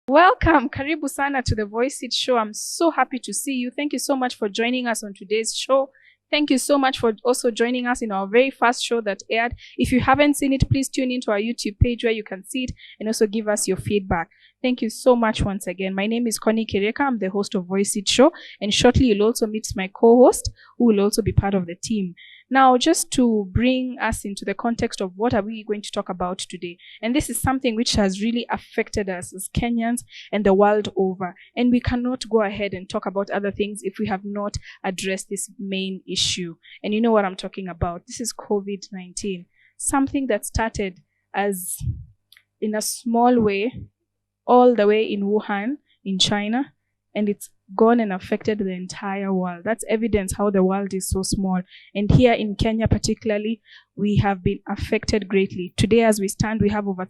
Welcome, Karibu Sana to the Voice It Show. I'm so happy to see you. Thank you so much for joining us on today's show. Thank you so much for also joining us in our very first show that aired. If you haven't seen it, please tune into our YouTube page where you can see it and also give us your feedback. Thank you so much once again. My name is Connie Kireka. I'm the host of Voice It Show. And shortly, you'll also meet my co-host, who will also be part of the team. Now, just to bring us into the context of what are we going to talk about today. And this is something which has really affected us as Kenyans and the world over. And we cannot go ahead and talk about other things if we have not addressed this main issue. And you know what I'm talking about. This is COVID-19, something that started as in a small way, all the way in Wuhan, in China, and it's gone and affected the entire world. That's evidence how the world is so small. And here in Kenya particularly, we have been affected greatly. Today as we stand, we have over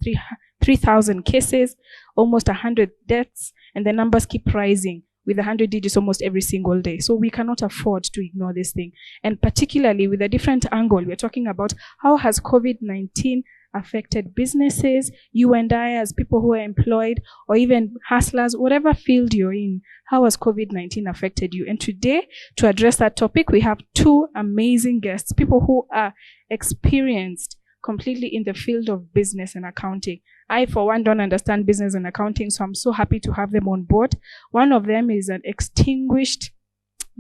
3,000 cases, almost 100 deaths, and the numbers keep rising with 100 digits almost every single day. So we cannot afford to ignore this thing. And particularly with a different angle, we're talking about how has COVID-19 affected businesses, you and I as people who are employed, or even hustlers, whatever field you're in, how has COVID-19 affected you? And today, to address that topic, we have two amazing guests, people who are experienced completely in the field of business and accounting. I, for one, don't understand business and accounting, so I'm so happy to have them on board. One of them is an extinguished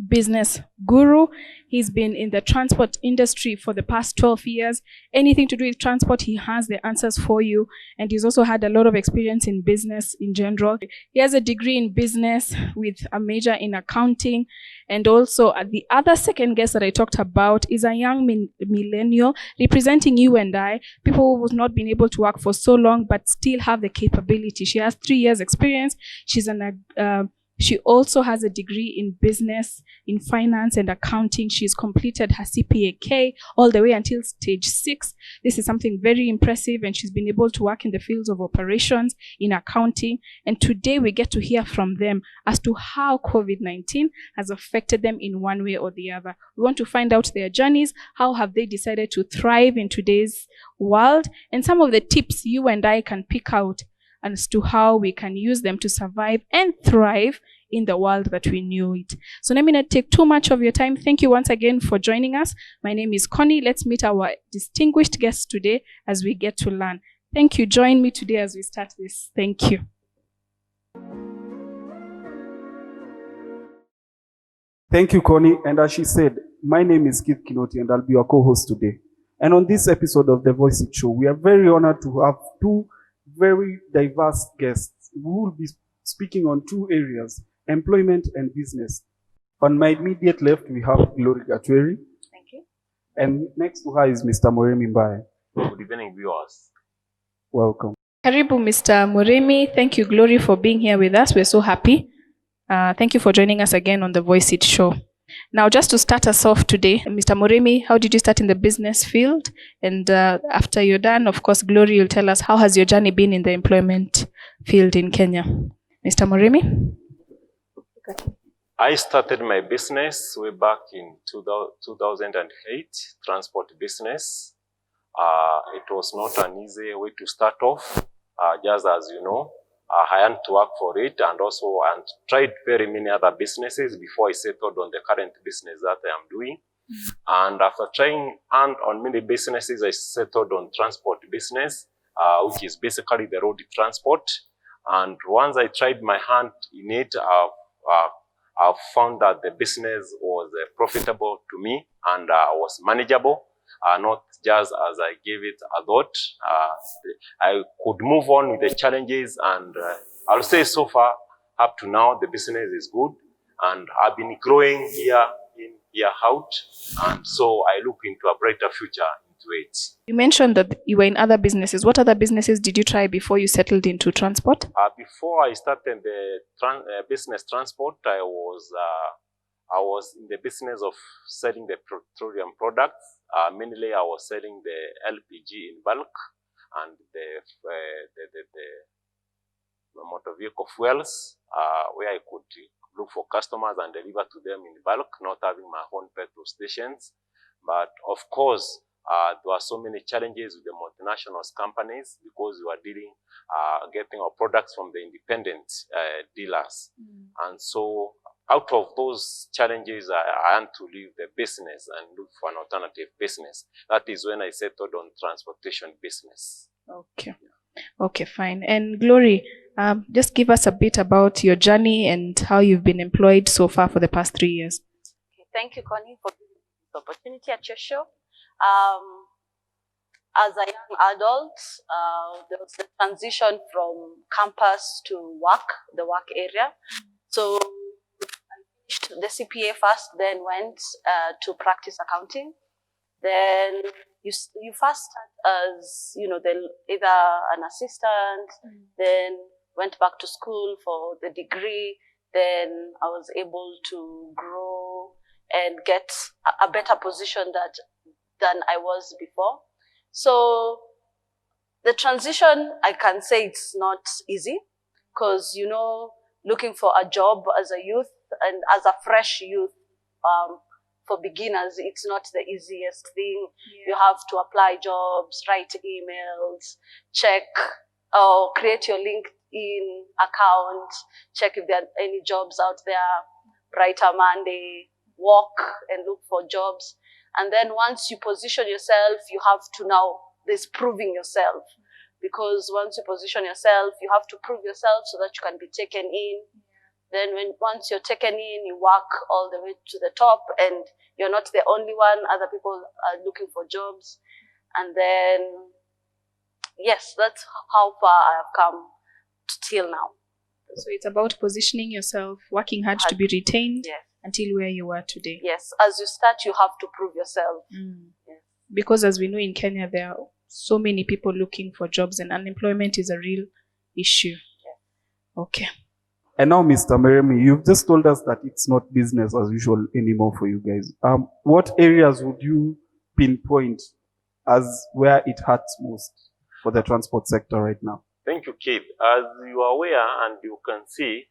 business guru. He's been in the transport industry for the past 12 years. Anything to do with transport, he has the answers for you. And he's also had a lot of experience in business in general. He has a degree in business with a major in accounting. And also the other second guest that I talked about is a young millennial representing you and I, people who have not been able to work for so long but still have the capability. She has 3 years experience. She also has a degree in business, in finance and accounting. She's completed her CPA-K all the way until stage 6. This is something very impressive, and she's been able to work in the fields of operations, in accounting. And today we get to hear from them as to how COVID-19 has affected them in one way or the other. We want to find out their journeys. How have they decided to thrive in today's world? And some of the tips you and I can pick out as to how we can use them to survive and thrive in the world that we knew it. So let me not take too much of your time. Thank you once again for joining us. My name is Connie. Let's meet our distinguished guests today as we get to learn. Thank you. Join me today as we start this. Thank you. Thank you, Connie. And as she said, my name is Keith Kinoti and I'll be your co-host today. And on this episode of The Voice It Show, we are very honored to have two very diverse guests who will be speaking on two areas, employment and business. On my immediate left, we have Glory Gatweri. Thank you. And next to her is Mr. Moremi Mbaye. Good evening, viewers. Welcome. Karibu, Mr. Moremi. Thank you, Glory, for being here with us. We're so happy. Thank you for joining us again on The Voice It Show. Now, just to start us off today, Mr. Moremi, how did you start in the business field? And after you're done, of course, Glory will tell us how has your journey been in the employment field in Kenya. Mr. Moremi? I started my business way back in 2008, transport business. It was not an easy way to start off, just as you know. I had to work for it and tried very many other businesses before I settled on the current business that I am doing. And after trying on many businesses, I settled on transport business, which is basically the road transport. And once I tried my hand in it, I've found that the business was profitable to me and was manageable. Not just as I gave it a thought. I could move on with the challenges, and I'll say so far, up to now, the business is good, and I've been growing year in, year out, and so I look into a brighter future into it. You mentioned that you were in other businesses. What other businesses did you try before you settled into transport? Before I started the business transport, I was in the business of selling the petroleum products. Mainly, I was selling the LPG in bulk and the motor vehicle fuels, where I could look for customers and deliver to them in bulk, not having my own petrol stations. But of course, There were so many challenges with the multinational companies because we were getting our products from the independent dealers. And so out of those challenges, I had to leave the business and look for an alternative business. That is when I settled on transportation business. Okay. Okay, fine. And Glory, just give us a bit about your journey and how you've been employed so far for the past 3 years. Okay, thank you, Connie, for giving me this opportunity at your show. As a young adult, there was the transition from campus to the work area. So I finished the CPA first, then went to practice accounting. Then you first start as, either an assistant, then went back to school for the degree. Then I was able to grow and get a better position than I was before. So the transition, I can say it's not easy because, looking for a job as a youth and as a fresh youth, for beginners, it's not the easiest thing. Yeah. You have to apply jobs, write emails, check or create your LinkedIn account, check if there are any jobs out there, write a Monday, walk and look for jobs. And then once you position yourself, you have to there's proving yourself. Because once you position yourself, you have to prove yourself so that you can be taken in. Then once you're taken in, you work all the way to the top and you're not the only one. Other people are looking for jobs. And then, yes, that's how far I have come till now. So it's about positioning yourself, working hard to be retained until where you are today. Yes, as you start, you have to prove yourself. Yes. Because as we know in Kenya, there are so many people looking for jobs and unemployment is a real issue. Yeah. Okay. And now, Mr. Meremi, you've just told us that it's not business as usual anymore for you guys. What areas would you pinpoint as where it hurts most for the transport sector right now? Thank you, Keith. As you are aware and you can see,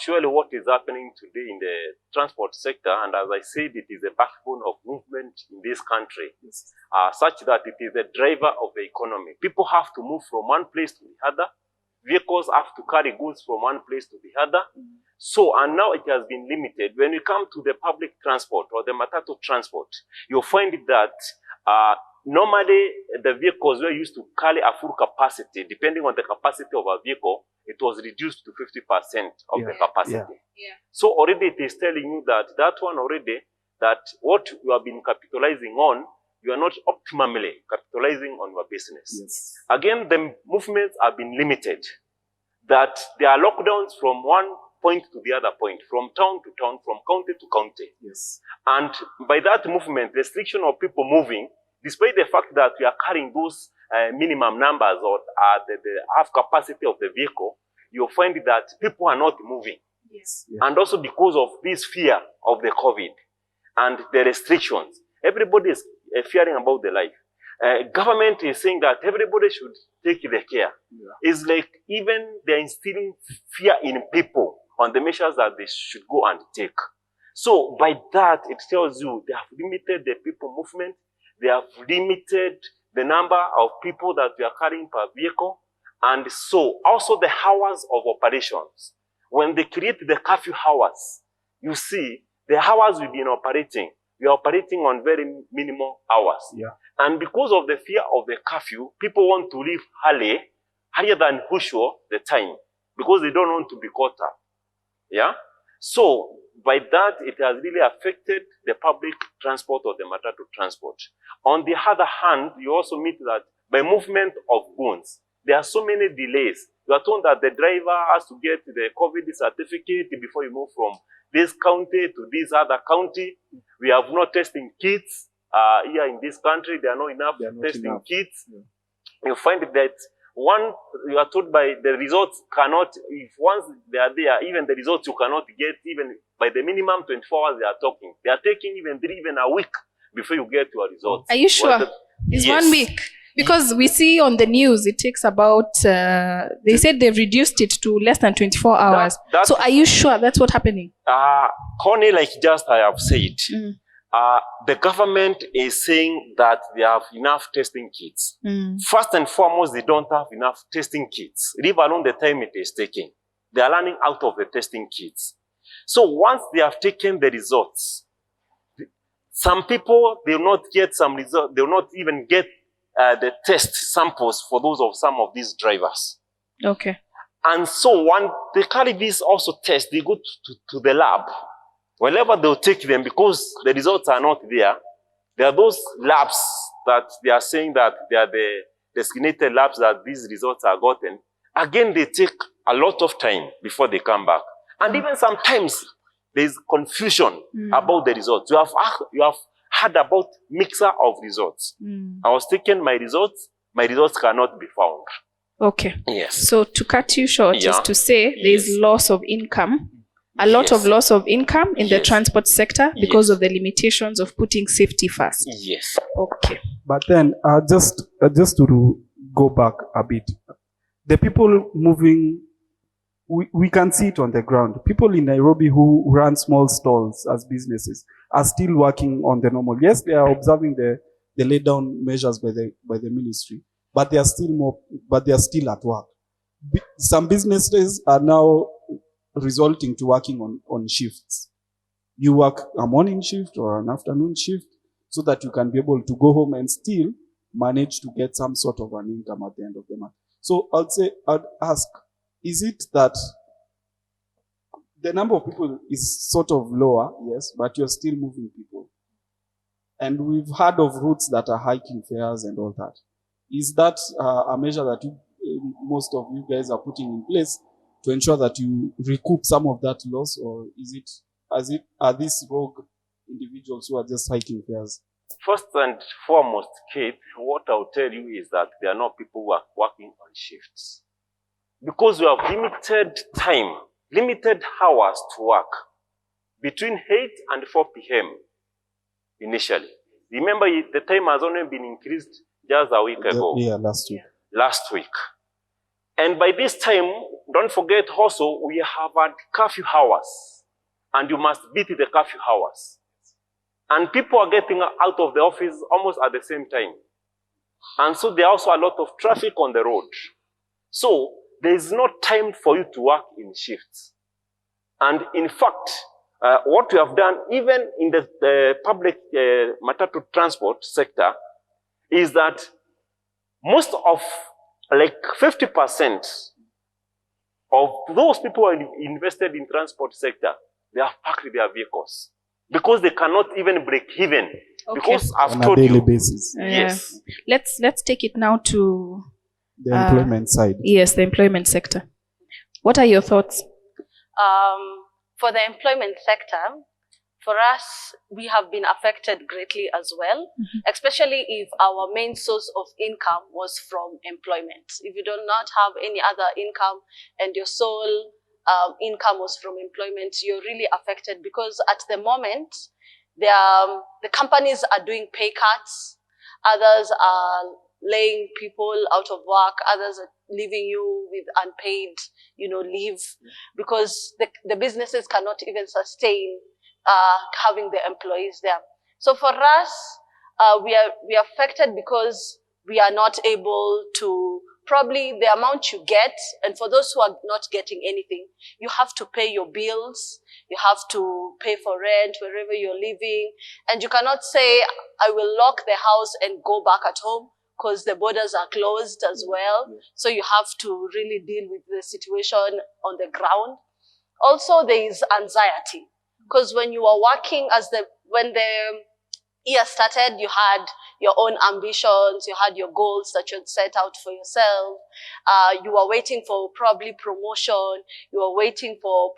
surely what is happening today in the transport sector, and as I said, it is a backbone of movement in this country, such that it is the driver of the economy. People have to move from one place to the other. Vehicles have to carry goods from one place to the other. So, and now it has been limited. When you come to the public transport or the matatu transport, you'll find that normally the vehicles were used to carry a full capacity. Depending on the capacity of a vehicle, it was reduced to 50% of the capacity. So already it is telling you that one already, that what you have been capitalizing on, you are not optimally capitalizing on your business. Again, the movements have been limited. That there are lockdowns from one point to the other point, from town to town, from county to county. And by that movement, restriction of people moving, despite the fact that we are carrying those minimum numbers or the half capacity of the vehicle, you'll find that people are not moving. And also because of this fear of the COVID and the restrictions, everybody is fearing about their life. Government is saying that everybody should take the care. It's like even they're instilling fear in people on the measures that they should go and take. So by that, it tells you they have limited the people movement. They have limited the number of people that we are carrying per vehicle. And so also the hours of operations. When they create the curfew hours, you see the hours we've been operating. We are operating on very minimal hours. And because of the fear of the curfew, people want to leave earlier than usual the time, because they don't want to be caught up. So by that, it has really affected the public transport or the matatu transport. On the other hand, you also meet that by movement of goods, there are so many delays. You are told that the driver has to get the COVID certificate before you move from this county to this other county. We have no testing kits here in this country. There are not enough testing kits. You find that you are told by the results cannot, if once they are there, even the results you cannot get even by the minimum 24 hours they are talking. They are taking even a week before you get your results. Are you sure? It's 1 week. Because we see on the news, it takes about, they said they've reduced it to less than 24 hours. So are you sure that's what's happening? Connie, like just I have said, the government is saying that they have enough testing kits. First and foremost, they don't have enough testing kits, leave alone the time it is taking. They are running out of the testing kits. So once they have taken the results, some people, they will not get some results, they will not even get the test samples for those of some of these drivers. Okay. And so when they carry these also tests, they go to the lab. Whenever they'll take them, because the results are not there, there are those labs that they are saying that they are the designated labs that these results are gotten. Again, they take a lot of time before they come back. And even sometimes there's confusion about the results. You have heard about mixer of results. I was taking my results cannot be found. Okay. Yes. So to cut you short is to say there is loss of income, a lot of loss of income in the transport sector because of the limitations of putting safety first. Yes. Okay. But then, just to go back a bit, the people moving, we can see it on the ground. People in Nairobi who run small stalls as businesses are still working on the normal. Yes, they are observing the laid down measures by the ministry, but they are still at work. Some businesses are now resulting to working on shifts. You work a morning shift or an afternoon shift so that you can be able to go home and still manage to get some sort of an income at the end of the month. So I'd ask, is it that the number of people is sort of lower, yes, but you're still moving people? And we've heard of routes that are hiking fares and all that. Is that a measure that most of you guys are putting in place to ensure that you recoup some of that loss, or are these rogue individuals who are just hiking fares? First and foremost, Kate, what I'll tell you is that there are no people who are working on shifts. Because we have limited time, limited hours to work between 8 and 4 p.m. initially. Remember, the time has only been increased just a week ago. Yeah, last week. Last week. And by this time, don't forget also, we have had curfew hours. And you must beat the curfew hours. And people are getting out of the office almost at the same time. And so there are also a lot of traffic on the road. So there is no time for you to work in shifts. And in fact, what we have done, even in the public matatu transport sector, is that most of, like 50% of those people who are invested in transport sector, they have parked their vehicles because they cannot even break even. Okay. Because I've told you. On a daily basis. Yes. Let's take it now to the employment side. Yes, the employment sector. What are your thoughts? For the employment sector, for us, we have been affected greatly as well, especially if our main source of income was from employment. If you do not have any other income and your sole income was from employment, you're really affected, because at the moment, the companies are doing pay cuts, others are laying people out of work, others are leaving you with unpaid, leave, because the businesses cannot even sustain having the employees there. So for us, we are affected because we are not able to, probably the amount you get, and for those who are not getting anything, you have to pay your bills, you have to pay for rent wherever you're living, and you cannot say, I will lock the house and go back at home, because the borders are closed as well. So you have to really deal with the situation on the ground. Also, there is anxiety, because when you are working when the year started, you had your own ambitions, you had your goals that you had set out for yourself. You were waiting for probably promotion. You were waiting for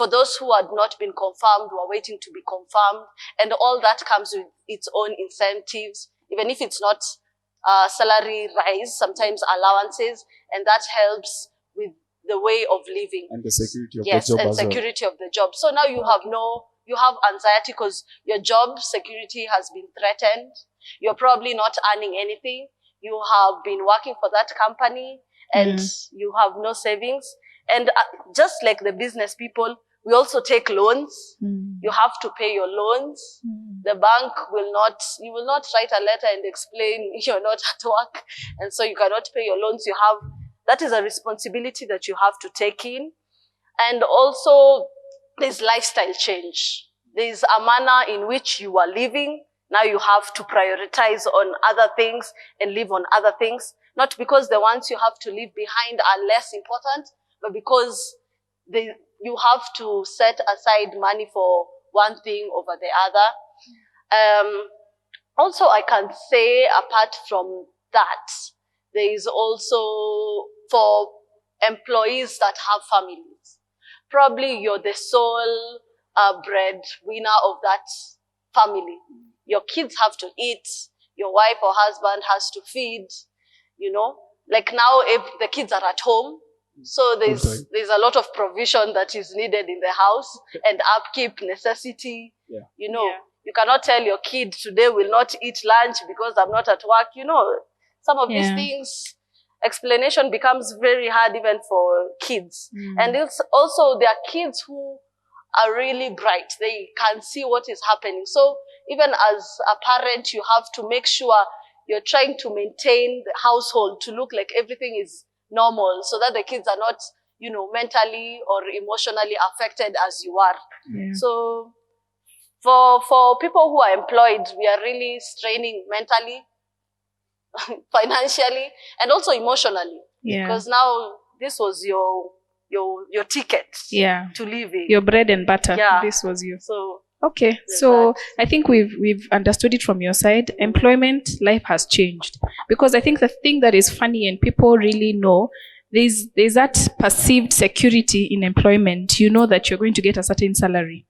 those who had not been confirmed, were waiting to be confirmed. And all that comes with its own incentives, even if it's not salary rise, sometimes allowances, and that helps with the way of living. And the security of the job. Yes, and security of the job. So now you have anxiety because your job security has been threatened. You're probably not earning anything. You have been working for that company and you have no savings. And just like the business people, We also take loans. You have to pay your loans. The bank you will not write a letter and explain you're not at work, and so you cannot pay your loans. That is a responsibility that you have to take in. And also, there's lifestyle change. There's a manner in which you are living. Now you have to prioritize on other things and live on other things. Not because the ones you have to leave behind are less important, but because you have to set aside money for one thing over the other. Also, I can say, apart from that, there is also for employees that have families. Probably you're the sole breadwinner of that family. Your kids have to eat. Your wife or husband has to feed. Like now, if the kids are at home, so there's a lot of provision that is needed in the house and upkeep necessity. You cannot tell your kid today will not eat lunch because I'm not at work. Some of these things, explanation becomes very hard even for kids. And it's also, there are kids who are really bright. They can see what is happening. So even as a parent, you have to make sure you're trying to maintain the household to look like everything is normal, so that the kids are not, mentally or emotionally affected as you are. So for people who are employed, we are really straining mentally, financially, and also emotionally. Because now this was your ticket to living. Your bread and butter. This was you. So I think we've understood it from your side. Employment, life has changed. Because I think the thing that is funny and people really know, there's that perceived security in employment. You know that you're going to get a certain salary.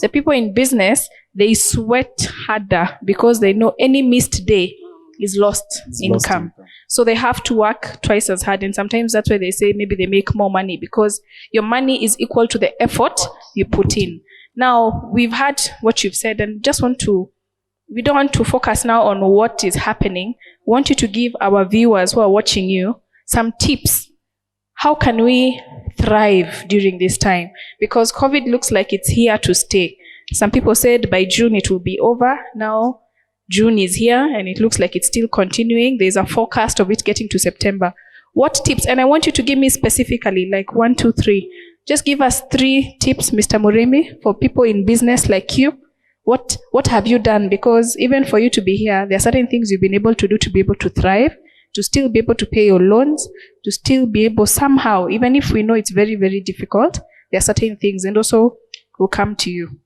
The people in business, they sweat harder because they know any missed day is lost income. So they have to work twice as hard. And sometimes that's why they say maybe they make more money, because your money is equal to the effort you put in. Now, we've had what you've said, and we don't want to focus now on what is happening. We want you to give our viewers who are watching you some tips. How can we thrive during this time? Because COVID looks like it's here to stay. Some people said by June it will be over. Now, June is here and it looks like it's still continuing. There's a forecast of it getting to September. What tips? And I want you to give me specifically, like 1, 2, 3. Just give us 3 tips, Mr. Murimi, for people in business like you. What have you done? Because even for you to be here, there are certain things you've been able to do to be able to thrive, to still be able to pay your loans, to still be able somehow, even if we know it's very, very difficult, there are certain things, and also we'll come to you.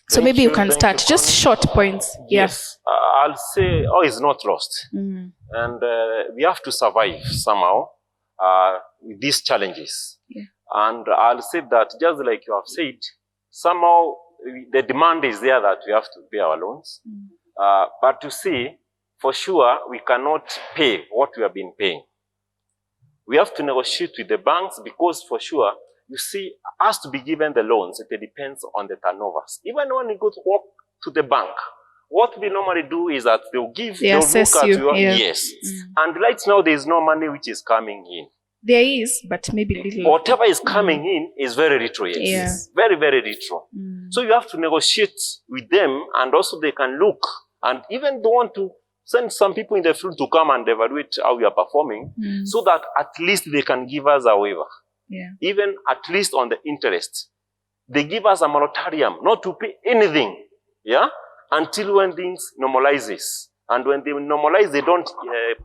So maybe you can start. Just short points. Yes. I'll say, it's not lost. And we have to survive somehow with these challenges. And I'll say that, just like you have said, somehow the demand is there that we have to pay our loans. But to see, for sure, we cannot pay what we have been paying. We have to negotiate with the banks, because for sure, you see, us to be given the loans, it depends on the turnovers. Even when you go to work to the bank, what we normally do is that they'll assess look at you. Yes. And right now, there is no money which is coming in. There is, but maybe little. Whatever is coming in is very little. Yes. Very, very little. So you have to negotiate with them, and also they can look, and even they want to send some people in the field to come and evaluate how we are performing, so that at least they can give us a waiver. Even at least on the interest. They give us a moratorium not to pay anything, until when things normalizes. And when they normalize, they don't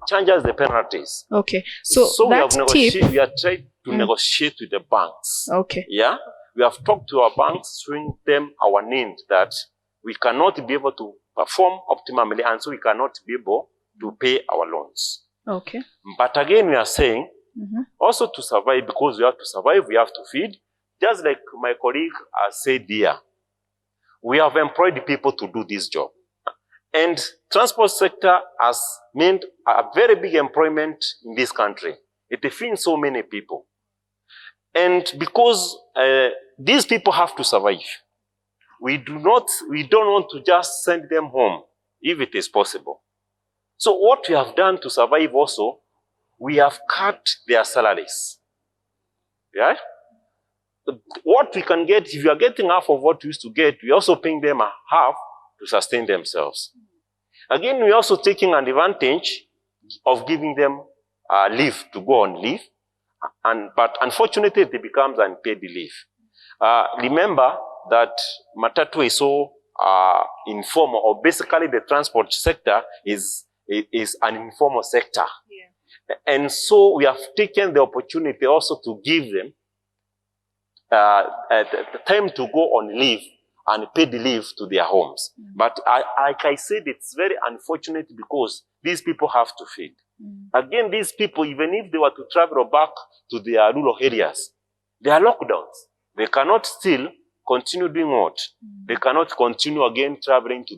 charge us the penalties. Okay. So we are trying to negotiate with the banks. Okay. We have talked to our banks, showing them our need that we cannot be able to perform optimally, and so we cannot be able to pay our loans. Okay. But again, we are saying, also to survive, because we have to survive, we have to feed. Just like my colleague has said here, we have employed people to do this job. And transport sector has meant a very big employment in this country. It feeds so many people. And because these people have to survive, we don't want to just send them home if it is possible. So what we have done to survive also, we have cut their salaries. what we can get, if you are getting half of what we used to get, we're also paying them a half to sustain themselves. Again, we're also taking an advantage of giving them leave to go on leave, but unfortunately, it becomes unpaid leave. Remember that matatu is so informal, or basically the transport sector is an informal sector. Yeah. And so we have taken the opportunity also to give them the time to go on leave and paid leave to their homes. But like I said, it's very unfortunate because these people have to feed. Again, these people, even if they were to travel back to their rural areas, there are lockdowns. They cannot still continue doing what? They cannot continue again traveling to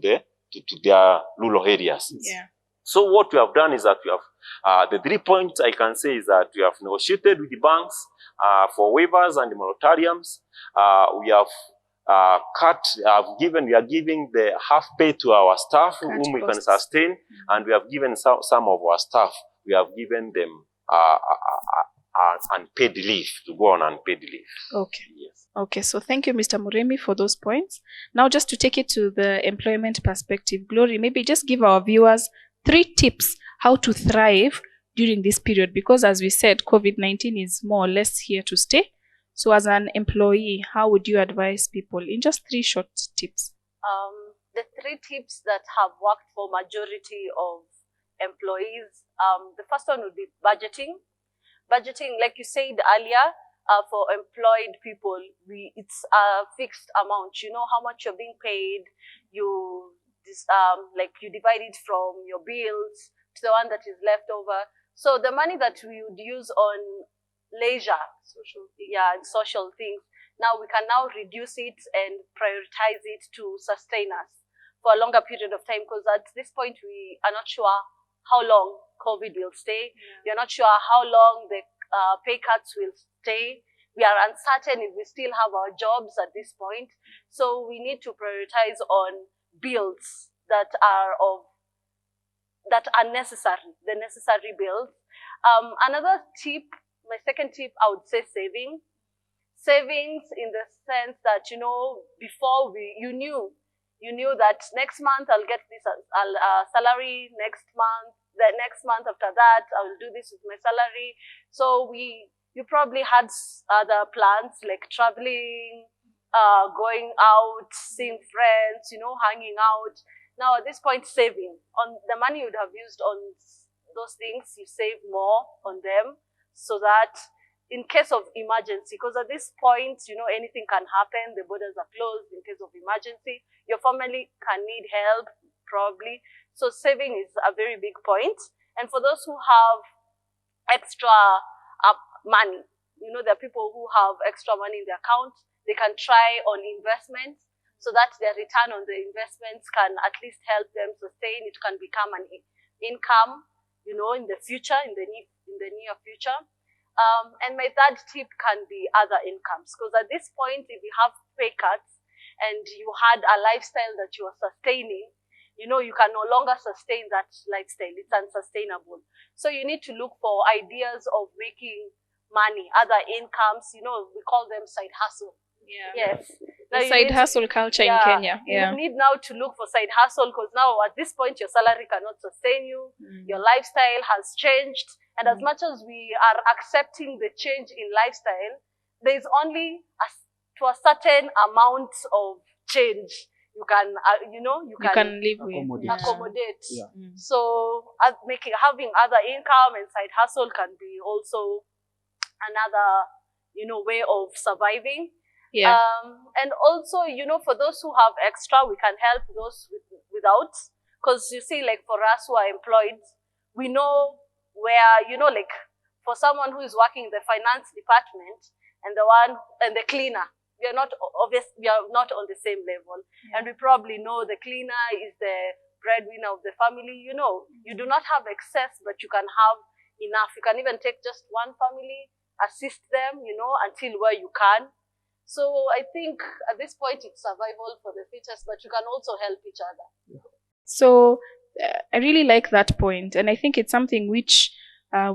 their rural areas. Yeah. So what we have done is that we have, the 3 points I can say is that we have negotiated with the banks for waivers and moratoriums. We have we are giving the half pay to our staff whom we can sustain, and we have given some of our staff, we have given them unpaid leave, to go on unpaid leave. Okay. Yes. Okay, so thank you, Mr. Muremi, for those points. Now, just to take it to the employment perspective, Glory, maybe just give our viewers 3 tips how to thrive during this period, because as we said, COVID-19 is more or less here to stay. So as an employee, how would you advise people in just 3 short tips? The 3 tips that have worked for majority of employees, the first one would be budgeting. Budgeting, like you said earlier, for employed people, it's a fixed amount. You know how much you're being paid. You divide it from your bills to the one that is left over. So the money that we would use on leisure, and social things, now we can now reduce it and prioritize it to sustain us for a longer period of time, because at this point we are not sure how long COVID will stay. We are not sure how long the pay cuts will stay. We are uncertain if we still have our jobs at this point. So we need to prioritize on bills that are necessary, the necessary bills. Another tip, my second tip, I would say saving. Savings in the sense that, before you knew that next month I'll get this salary, next month, the next month after that I will do this with my salary. So you probably had other plans like traveling, going out, seeing friends, hanging out. Now at this point, saving on the money you would have used on those things, you save more on them, so that in case of emergency, because at this point, anything can happen, the borders are closed. In case of emergency, your family can need help probably. So saving is a very big point. And for those who have extra money, there are people who have extra money in their account, they can try on investments, so that their return on the investments can at least help them sustain. It can become an income, in the future, in the near future. And my third tip can be other incomes, because at this point, if you have pay cuts and you had a lifestyle that you are sustaining, you can no longer sustain that lifestyle. It's unsustainable. So you need to look for ideas of making money, other incomes. We call them side hustle. Yeah. Yes. The side hustle culture in Kenya. Yeah. You need now to look for side hustle, because now at this point your salary cannot sustain you. Your lifestyle has changed. And as much as we are accepting the change in lifestyle, there is only to a certain amount of change you can live with, accommodate. Yeah. So having other income and side hustle can be also another way of surviving. Yeah. And also, for those who have extra, we can help those without, because you see, like for us who are employed, we know where, for someone who is working in the finance department and the cleaner, we are not on the same level. And we probably know the cleaner is the breadwinner of the family. You do not have excess, but you can have enough. You can even take just one family, assist them, until where you can. So I think at this point it's survival for the fittest, but you can also help each other. So I really like that point, and I think it's something which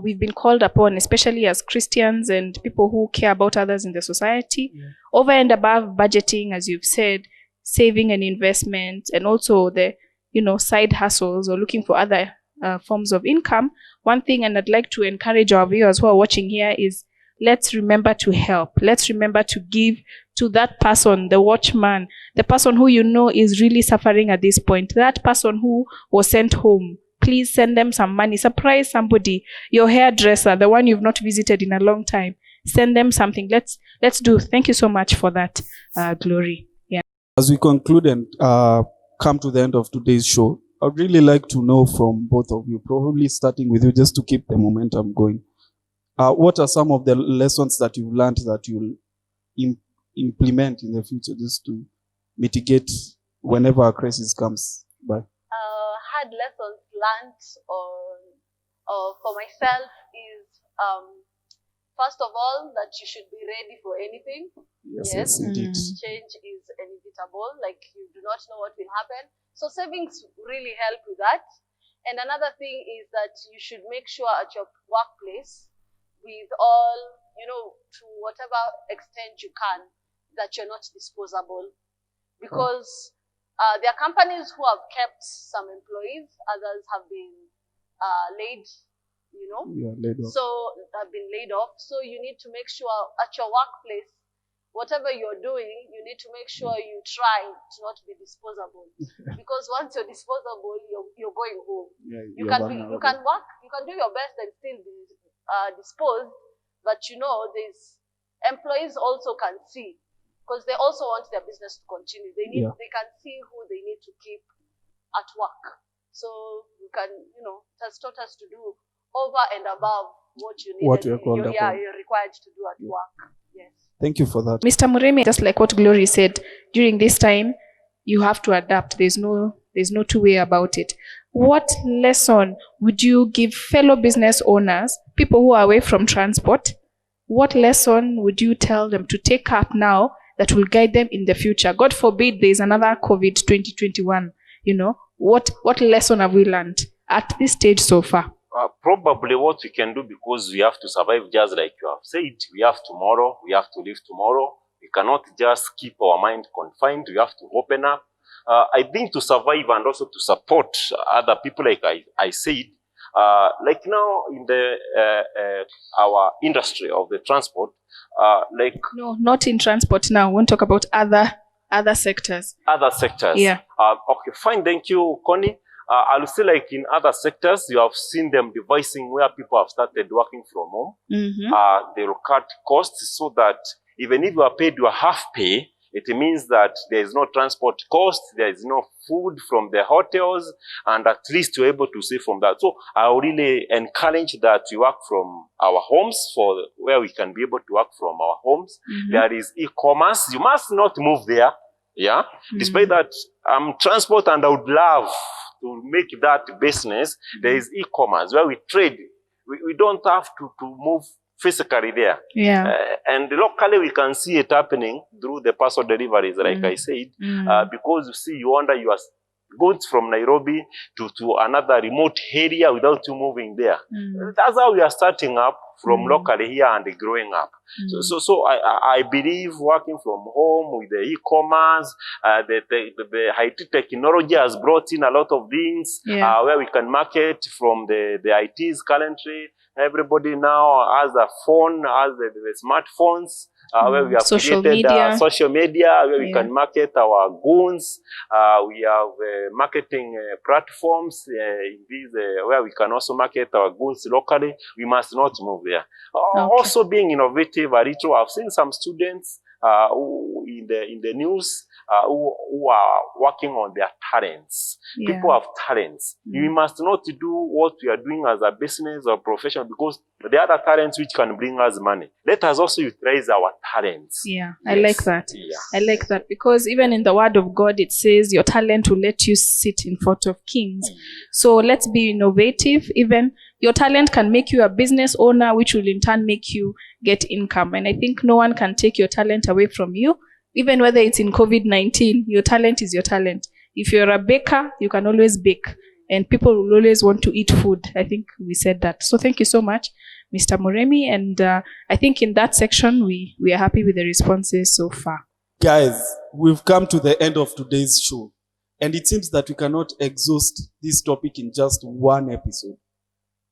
we've been called upon, especially as Christians and people who care about others in the society, over and above budgeting, as you've said, saving and investment, and also the side hustles or looking for other forms of income. One thing, and I'd like to encourage our viewers who are watching here, is let's remember to help. Let's remember to give to that person, the watchman, the person who is really suffering at this point, that person who was sent home. Please send them some money. Surprise somebody, your hairdresser, the one you've not visited in a long time. Send them something. Let's do. Thank you so much for that, Glory. Yeah. As we conclude and come to the end of today's show, I'd really like to know from both of you, probably starting with you, just to keep the momentum going. What are some of the lessons that you've learned that you'll implement in the future, just to mitigate whenever a crisis comes by? Hard lessons learned for myself is, first of all, that you should be ready for anything. Yes, indeed. Change is inevitable. Like, you do not know what will happen. So savings really help with that. And another thing is that you should make sure at your workplace, with all, to whatever extent you can, that you're not disposable. Because there are companies who have kept some employees, others have been laid off. So have been laid off. So you need to make sure at your workplace, whatever you're doing, you need to make sure you try to not be disposable. Because once you're disposable, you're going home. You can work, you can do your best and still be disposed, but these employees also can see, because they also want their business to continue. They can see who they need to keep at work. So you can, has taught us to do over and above what you need. What you're called upon. You're required to do at work. Yes. Thank you for that. Mr. Muremi, just like what Glory said, during this time, you have to adapt. There's no two way about it. What lesson would you give fellow business owners, people who are away from transport? What lesson would you tell them to take up now that will guide them in the future? God forbid there's another COVID 2021. What lesson have we learned at this stage so far? Probably what we can do, because we have to survive, just like you have said, we have tomorrow, we have to live tomorrow. We cannot just keep our mind confined. We have to open up. I think to survive and also to support other people, like I said, like now in the our industry of the transport, No, not in transport now. We won't talk about other sectors. Other sectors. Yeah. Okay, fine. Thank you, Connie. I'll say, like in other sectors, you have seen them devising where people have started working from home. They will cut costs so that even if you are paid your half pay, it means that there is no transport cost, there is no food from the hotels, and at least you're able to save from that. So I really encourage that we work from our homes, for where we can be able to work from our homes. There is e-commerce. You must not move there. Yeah. Despite that, transport, and I would love to make that business. There is e-commerce where we trade. We don't have to move physically there. Yeah. And locally we can see it happening through the parcel deliveries, like I said, because you see, you wonder, you are going from Nairobi to another remote area without you moving there. That's how we are starting up from locally here and growing up. So I believe working from home with the e-commerce, the IT technology has brought in a lot of things where we can market from the ITs currently. Everybody now has a phone, has the smartphones, where we have social created media. Social media, where we can market our goods. We have marketing platforms in these, where we can also market our goods locally. We must not move there. Also being innovative, I've seen some students who in the news who are working on their talents. People have talents. We must not do what we are doing as a business or profession, because the other talents which can bring us money. Let us also utilize our talents. Yeah, I like that. I like that, because even in the word of God, it says your talent will let you sit in front of kings. So let's be innovative. Even your talent can make you a business owner, which will in turn make you get income. And I think no one can take your talent away from you. Even whether it's in COVID-19, your talent is your talent. If you're a baker, you can always bake. and people will always want to eat food. I think we said that. So thank you so much, Mr. Moremi. And I think in that section, we are happy with the responses so far. Guys, we've come to the end of today's show, and it seems that we cannot exhaust this topic in just one episode.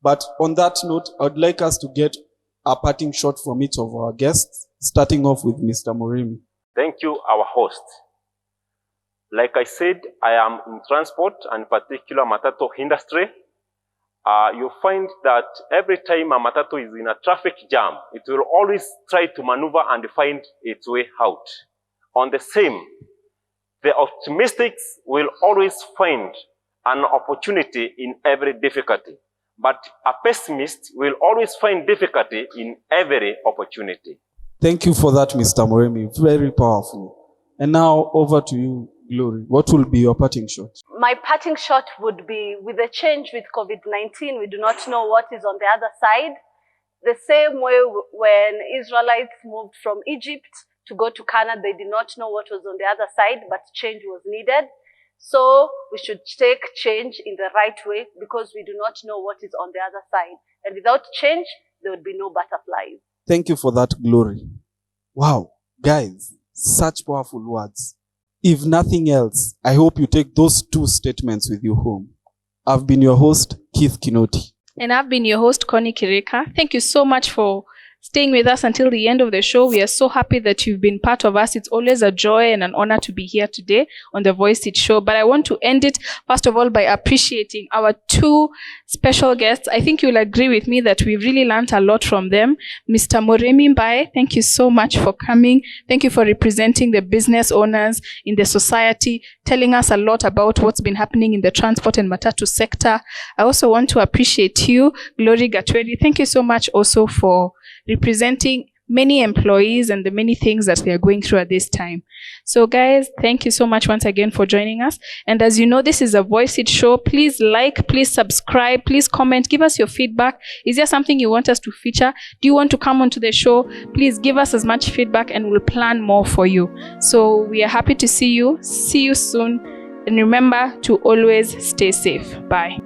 But on that note, I would like us to get a parting shot from each of our guests, starting off with Mr. Moremi. Thank you, our host. Like I said, I am in transport and particular matatu industry. You find that every time a matatu is in a traffic jam, it will always try to maneuver and find its way out. On the same, the optimists will always find an opportunity in every difficulty. But a pessimist will always find difficulty in every opportunity. Thank you for that, Mr. Moremi. Very powerful. And now over to you, Glory. What will be your parting shot? My parting shot would be, with the change with COVID-19, we do not know what is on the other side. The same way when Israelites moved from Egypt to go to Canaan, they did not know what was on the other side, but change was needed. So we should take change in the right way, because we do not know what is on the other side. And without change, there would be no butterflies. Thank you for that, Glory. Wow, guys, such powerful words. If nothing else, I hope you take those two statements with you home. I've been your host, Keith Kinoti. And I've been your host, Connie Kireka. Thank you so much for staying with us until the end of the show. We are so happy that you've been part of us. It's always a joy and an honor to be here today on the Voice It Show. But I want to end it, first of all, by appreciating our two special guests. I think you'll agree with me that we've really learned a lot from them. Mr. Moremi Mbae, thank you so much for coming. Thank you for representing the business owners in the society, telling us a lot about what's been happening in the transport and matatu sector. I also want to appreciate you, Glory Gatweri. Thank you so much also for representing many employees and the many things that they are going through at this time. So guys, thank you so much once again for joining us. And as you know, this is a Voice It show. Please like, please subscribe, please comment, give us your feedback. Is there something you want us to feature? Do you want to come onto the show? Please give us as much feedback and we'll plan more for you. So we are happy to see you. See you soon. And remember to always stay safe. Bye.